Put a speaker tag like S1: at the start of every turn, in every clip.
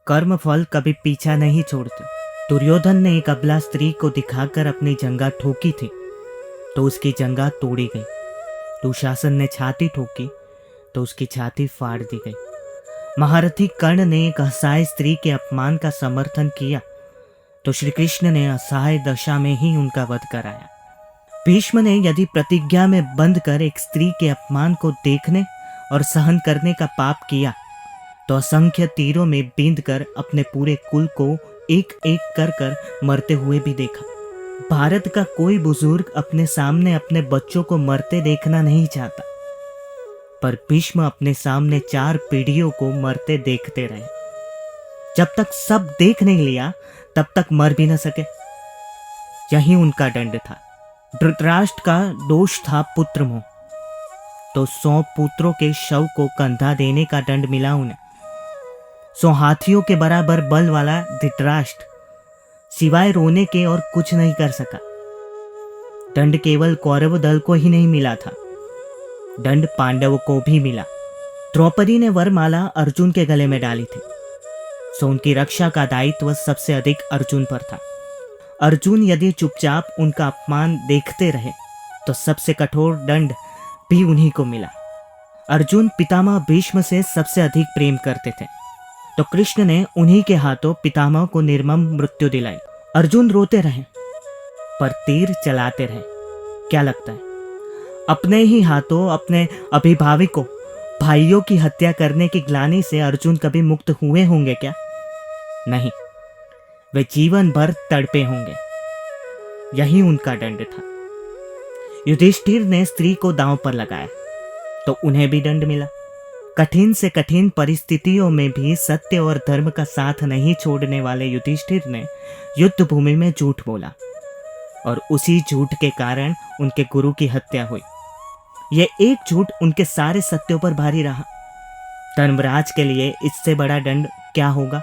S1: कर्म फल कभी पीछा नहीं छोड़ते। दुर्योधन ने एक अबला स्त्री को दिखाकर अपनी जंगा ठोकी थी तो उसकी जंगा तोड़ी गई। दुशासन ने छाती ठोकी तो उसकी छाती फाड़ दी गई। महारथी कर्ण ने एक असहाय स्त्री के अपमान का समर्थन किया तो श्री कृष्ण ने असहाय दशा में ही उनका वध कराया। भीष्म ने यदि प्रतिज्ञा में बंध कर एक स्त्री के अपमान को देखने और सहन करने का पाप किया तो असंख्य तीरों में बींध कर अपने पूरे कुल को एक एक कर कर मरते हुए भी देखा। भारत का कोई बुजुर्ग अपने सामने अपने बच्चों को मरते देखना नहीं चाहता, पर भीष्म अपने सामने 4 पीढ़ियों को मरते देखते रहे। जब तक सब देख नहीं लिया तब तक मर भी न सके। यही उनका दंड था। धृतराष्ट्र का दोष था पुत्र मोह, तो 100 पुत्रों के शव को कंधा देने का दंड मिला उन्हें। 100 हाथियों के बराबर बल वाला धृतराष्ट्र सिवाय रोने के और कुछ नहीं कर सका। दंड केवल कौरव दल को ही नहीं मिला था, दंड पांडवों को भी मिला। द्रौपदी ने वरमाला अर्जुन के गले में डाली थी, सो उनकी रक्षा का दायित्व सबसे अधिक अर्जुन पर था। अर्जुन यदि चुपचाप उनका अपमान देखते रहे तो सबसे कठोर दंड भी उन्हीं को मिला। अर्जुन पितामह भीष्म से सबसे अधिक प्रेम करते थे, तो कृष्ण ने उन्हीं के हाथों पितामह को निर्मम मृत्यु दिलाई। अर्जुन रोते रहे पर तीर चलाते रहे। क्या लगता है, अपने ही हाथों अपने अभिभावकों भाइयों की हत्या करने की ग्लानि से अर्जुन कभी मुक्त हुए होंगे क्या? नहीं, वे जीवन भर तड़पे होंगे। यही उनका दंड था। युधिष्ठिर ने स्त्री को दांव पर लगाया तो उन्हें भी दंड मिला। कठिन से कठिन परिस्थितियों में भी सत्य और धर्म का साथ नहीं छोड़ने वाले युधिष्ठिर ने युद्ध भूमि में झूठ बोला और उसी झूठ के कारण उनके गुरु की हत्या हुई। यह एक झूठ उनके सारे सत्यों पर भारी रहा। धर्मराज के लिए इससे बड़ा दंड क्या होगा?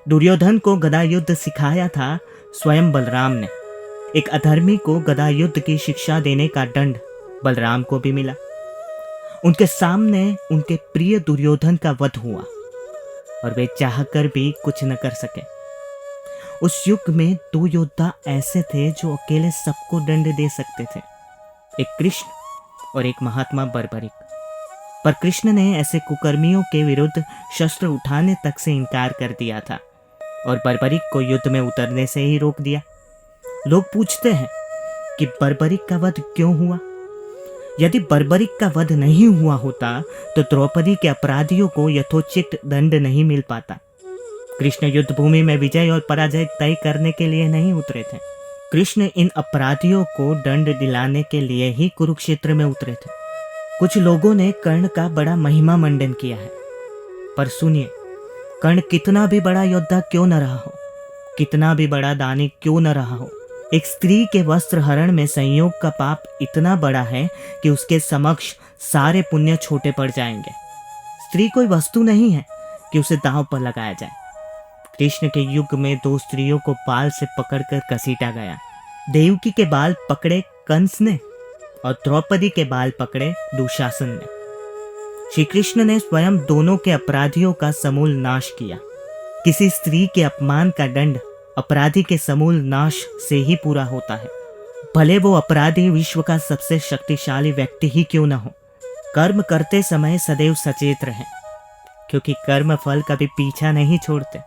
S1: दुर्योधन को गदा युद्ध सिखाया था स्वयं बलराम ने। एक अधर्मी को गदा युद्ध की शिक्षा देने का दंड बलराम को भी मिला। उनके सामने उनके प्रिय दुर्योधन का वध हुआ और वे चाहकर भी कुछ न कर सके। उस युग में 2 योद्धा ऐसे थे जो अकेले सबको दंड दे सकते थे, एक कृष्ण और एक महात्मा बर्बरिक। पर कृष्ण ने ऐसे कुकर्मियों के विरुद्ध शस्त्र उठाने तक से इनकार कर दिया था और बर्बरिक को युद्ध में उतरने से ही रोक दिया। लोग पूछते हैं कि बर्बरिक का वध क्यों हुआ? यदि बर्बरिक का वध नहीं हुआ होता तो द्रौपदी के अपराधियों को यथोचित दंड नहीं मिल पाता। कृष्ण युद्ध भूमि में विजय और पराजय तय करने के लिए नहीं उतरे थे। कृष्ण इन अपराधियों को दंड दिलाने के लिए ही कुरुक्षेत्र में उतरे थे। कुछ लोगों ने कर्ण का बड़ा महिमा मंडन किया है, पर सुनिए, कर्ण कितना भी बड़ा योद्धा क्यों न रहा हो, कितना भी बड़ा दानी क्यों न रहा हो, एक स्त्री के वस्त्र हरण में संयोग का पाप इतना बड़ा है कि उसके समक्ष सारे पुण्य छोटे पड़ जाएंगे। स्त्री कोई वस्तु नहीं है कि उसे दांव पर लगाया जाए। कृष्ण के युग में 2 स्त्रियों को बाल से पकड़कर घसीटा गया। देवकी के बाल पकड़े कंस ने और द्रौपदी के बाल पकड़े दुशासन ने। श्री कृष्ण ने स्वयं दोनों के अपराधियों का समूल नाश किया। किसी स्त्री के अपमान का दंड अपराधी के समूल नाश से ही पूरा होता है, भले वो अपराधी विश्व का सबसे शक्तिशाली व्यक्ति ही क्यों न हो। कर्म करते समय सदैव सचेत रहें, क्योंकि कर्म फल कभी पीछा नहीं छोड़ते।